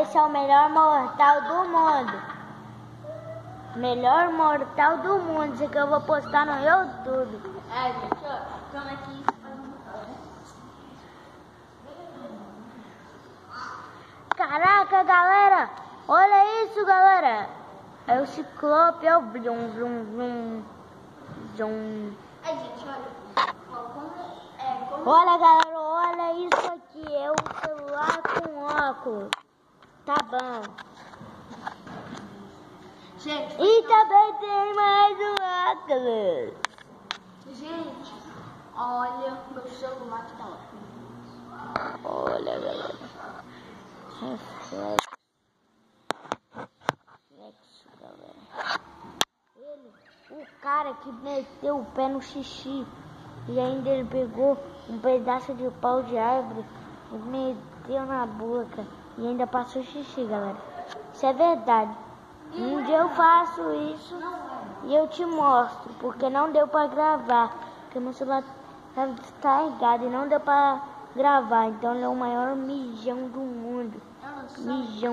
Esse é o melhor mortal do mundo. Melhor mortal do mundo. Isso aqui eu vou postar no YouTube. Gente, ó, como aqui faz um mortal, né? Caraca, galera. Olha isso, galera. É o Ciclope, é o Blum, Blum, Blum. Gente, olha. Olha, galera, olha isso aqui. É o celular com óculos. Tá bom. Gente, E também tem mais um óculos. gente, olha meu celular que tá ótimo. Olha, galera. Reflexo, galera. O cara que meteu o pé no xixi e ainda ele pegou um pedaço de pau de árvore e meteu na boca e ainda passou xixi, galera. Isso é verdade. Um dia eu faço isso e eu te mostro, porque não deu pra gravar, porque meu celular tá descarregado e não deu pra gravar. Então ele é o maior mijão do mundo. Mijão.